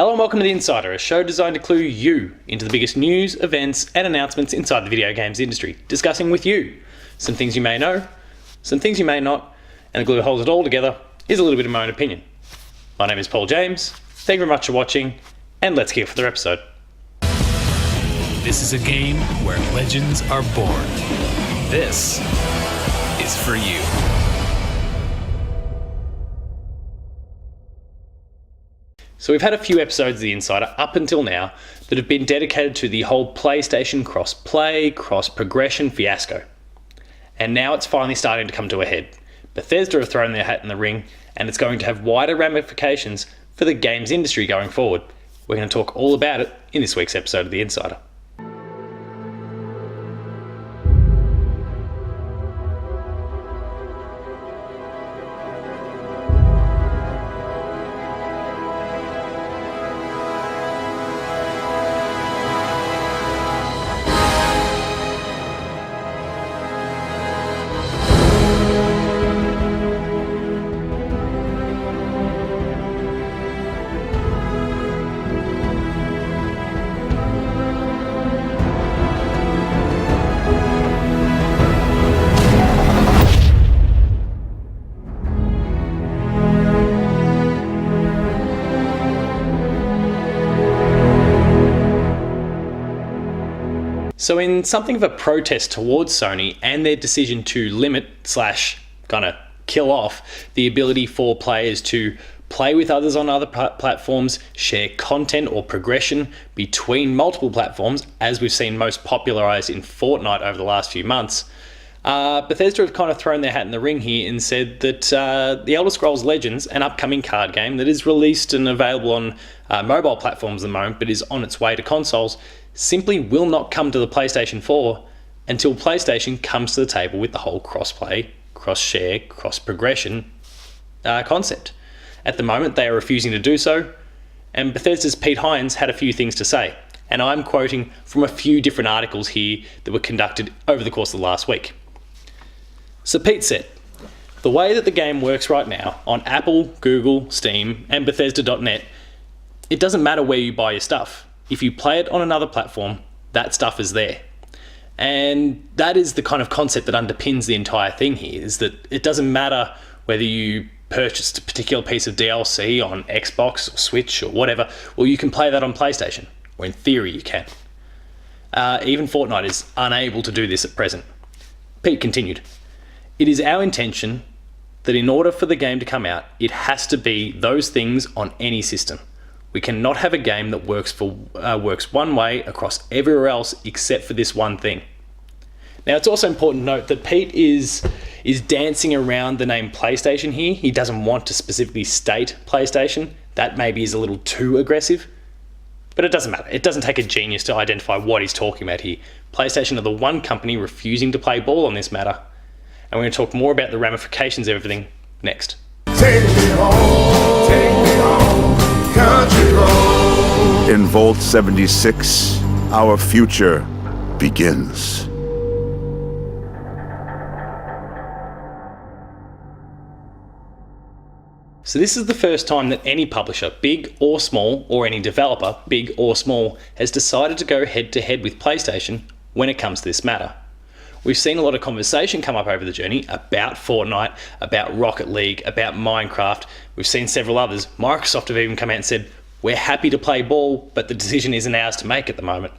Hello and welcome to The Insider, a show designed to clue you into the biggest news, events and announcements inside the video games industry, discussing with you some things you may know, some things you may not, and the glue that holds it all together is a little bit of my own opinion. My name is Paul James, thank you very much for watching, and let's kick off the episode. This is a game where legends are born. This is for you. So we've had a few episodes of The Insider up until now that have been dedicated to the whole PlayStation cross-play, cross-progression fiasco. And now it's finally starting to come to a head. Bethesda have thrown their hat in the ring, and it's going to have wider ramifications for the games industry going forward. We're going to talk all about it in this week's episode of The Insider. So in something of a protest towards Sony and their decision to limit / kind of kill off the ability for players to play with others on other platforms, share content or progression between multiple platforms, as we've seen most popularized in Fortnite over the last few months, Bethesda have kind of thrown their hat in the ring here and said that The Elder Scrolls Legends, an upcoming card game that is released and available on mobile platforms at the moment but is on its way to consoles, simply will not come to the PlayStation 4 until PlayStation comes to the table with the whole cross-play, cross-share, cross-progression concept. At the moment, they are refusing to do so, and Bethesda's Pete Hines had a few things to say, and I'm quoting from a few different articles here that were conducted over the course of the last week. So Pete said, "The way that the game works right now on Apple, Google, Steam, and Bethesda.net, it doesn't matter where you buy your stuff. If you play it on another platform, that stuff is there." And that is the kind of concept that underpins the entire thing here, is that it doesn't matter whether you purchased a particular piece of DLC on Xbox or Switch or whatever, well, you can play that on PlayStation, or in theory you can. Even Fortnite is unable to do this at present. Pete continued, "It is our intention that in order for the game to come out, it has to be those things on any system. We cannot have a game that works one way across everywhere else except for this one thing." Now, it's also important to note that Pete is dancing around the name PlayStation here. He doesn't want to specifically state PlayStation. That maybe is a little too aggressive, but it doesn't matter. It doesn't take a genius to identify what he's talking about here. PlayStation are the one company refusing to play ball on this matter, and we're going to talk more about the ramifications of everything next. Take me home, country road. In Vault 76, our future begins. So this is the first time that any publisher, big or small, or any developer, big or small, has decided to go head-to-head with PlayStation when it comes to this matter. We've seen a lot of conversation come up over the journey about Fortnite, about Rocket League, about Minecraft. We've seen several others. Microsoft have even come out and said, "We're happy to play ball, but the decision isn't ours to make at the moment."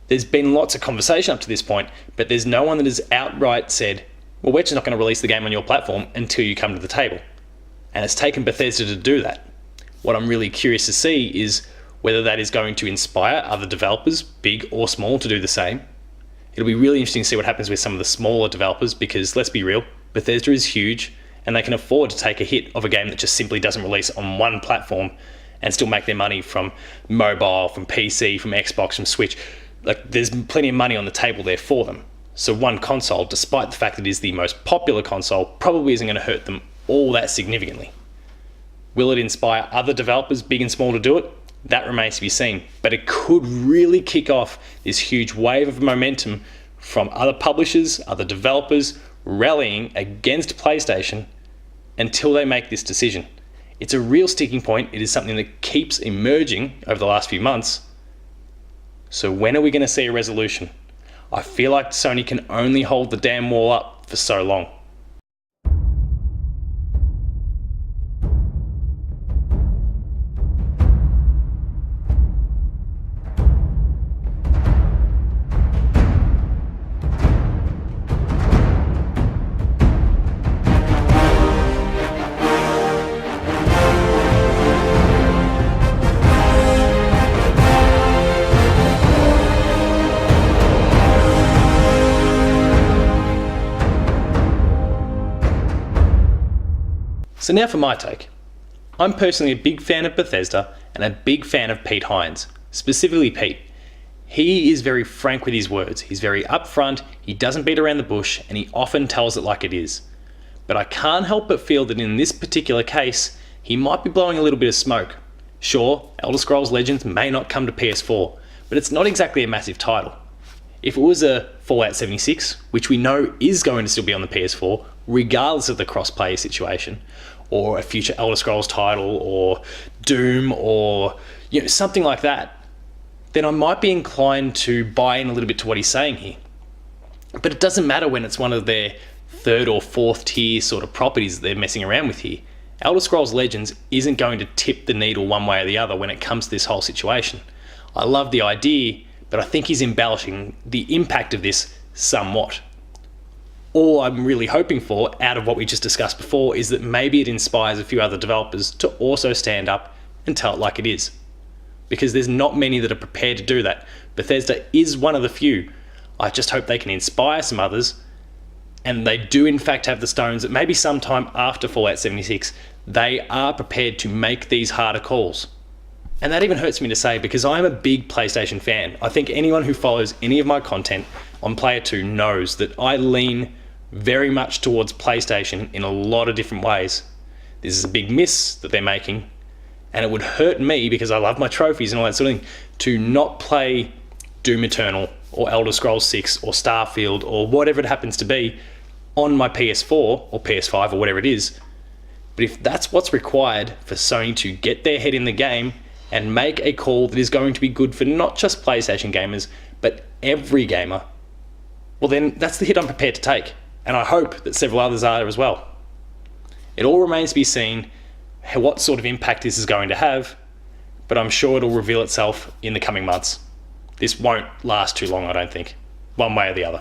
There's been lots of conversation up to this point, but there's no one that has outright said, "Well, we're just not going to release the game on your platform until you come to the table." And it's taken Bethesda to do that. What I'm really curious to see is whether that is going to inspire other developers, big or small, to do the same. It'll be really interesting to see what happens with some of the smaller developers because, let's be real, Bethesda is huge and they can afford to take a hit of a game that just simply doesn't release on one platform and still make their money from mobile, from PC, from Xbox, from Switch. Like, there's plenty of money on the table there for them. So one console, despite the fact that it is the most popular console, probably isn't going to hurt them all that significantly. Will it inspire other developers, big and small, to do it? That remains to be seen, but it could really kick off this huge wave of momentum from other publishers, other developers rallying against PlayStation until they make this decision. It's a real sticking point. It is something that keeps emerging over the last few months. So when are we going to see a resolution? I feel like Sony can only hold the damn wall up for so long. So now for my take. I'm personally a big fan of Bethesda and a big fan of Pete Hines, specifically Pete. He is very frank with his words, he's very upfront, he doesn't beat around the bush, and he often tells it like it is. But I can't help but feel that in this particular case, he might be blowing a little bit of smoke. Sure, Elder Scrolls Legends may not come to PS4, but it's not exactly a massive title. If it was a Fallout 76, which we know is going to still be on the PS4, regardless of the cross-play situation, or a future Elder Scrolls title, or Doom, or something like that, then I might be inclined to buy in a little bit to what he's saying here. But it doesn't matter when it's one of their third or fourth tier sort of properties that they're messing around with here. Elder Scrolls Legends isn't going to tip the needle one way or the other when it comes to this whole situation. I love the idea, but I think he's embellishing the impact of this somewhat. All I'm really hoping for out of what we just discussed before is that maybe it inspires a few other developers to also stand up and tell it like it is. Because there's not many that are prepared to do that. Bethesda is one of the few. I just hope they can inspire some others, and they do in fact have the stones that maybe sometime after Fallout 76, they are prepared to make these harder calls. And that even hurts me to say because I'm a big PlayStation fan. I think anyone who follows any of my content on Player 2 knows that I lean very much towards PlayStation in a lot of different ways. This is a big miss that they're making, and it would hurt me because I love my trophies and all that sort of thing to not play Doom Eternal or Elder Scrolls 6 or Starfield or whatever it happens to be on my PS4 or PS5 or whatever it is. But if that's what's required for Sony to get their head in the game and make a call that is going to be good for not just PlayStation gamers, but every gamer, well then that's the hit I'm prepared to take. And I hope that several others are as well. It all remains to be seen what sort of impact this is going to have, but I'm sure it'll reveal itself in the coming months. This won't last too long, I don't think, one way or the other.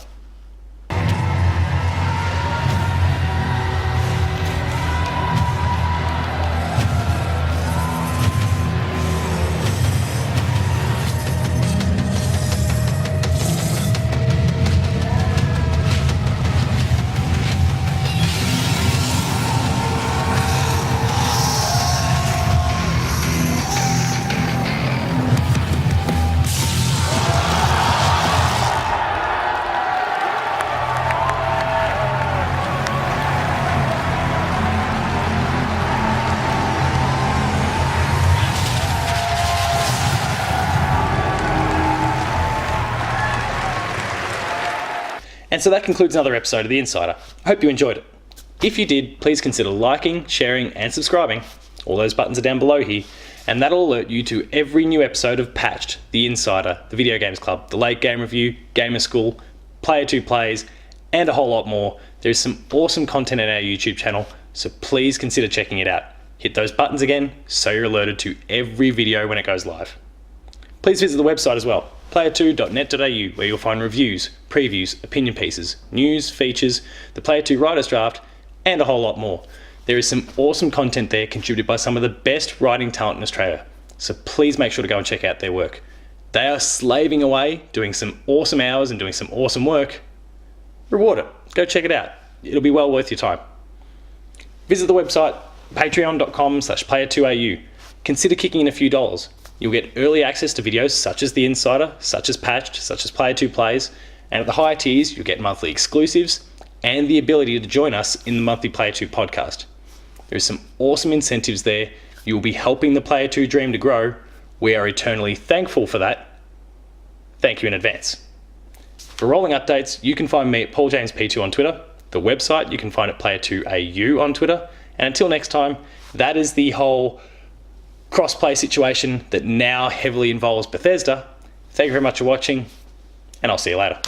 And so that concludes another episode of The Insider. I hope you enjoyed it. If you did, please consider liking, sharing, and subscribing. All those buttons are down below here, and that'll alert you to every new episode of Patched, The Insider, The Video Games Club, The Late Game Review, Gamer School, Player 2 Plays, and a whole lot more. There's some awesome content on our YouTube channel, so please consider checking it out. Hit those buttons again so you're alerted to every video when it goes live. Please visit the website as well, player2.net.au, where you'll find reviews, previews, opinion pieces, news, features, the Player 2 Writer's Draft, and a whole lot more. There is some awesome content there contributed by some of the best writing talent in Australia, so please make sure to go and check out their work. They are slaving away, doing some awesome hours and doing some awesome work. Reward it. Go check it out. It'll be well worth your time. Visit the website, patreon.com/player2au. Consider kicking in a few dollars. You'll get early access to videos such as The Insider, such as Patched, such as Player 2 Plays, and at the higher tiers, you'll get monthly exclusives and the ability to join us in the monthly Player 2 podcast. There are some awesome incentives there. You will be helping the Player 2 dream to grow. We are eternally thankful for that. Thank you in advance. For rolling updates, you can find me at PaulJamesP2 on Twitter. The website you can find at Player2AU on Twitter. And until next time, that is the whole cross-play situation that now heavily involves Bethesda. Thank you very much for watching, and I'll see you later.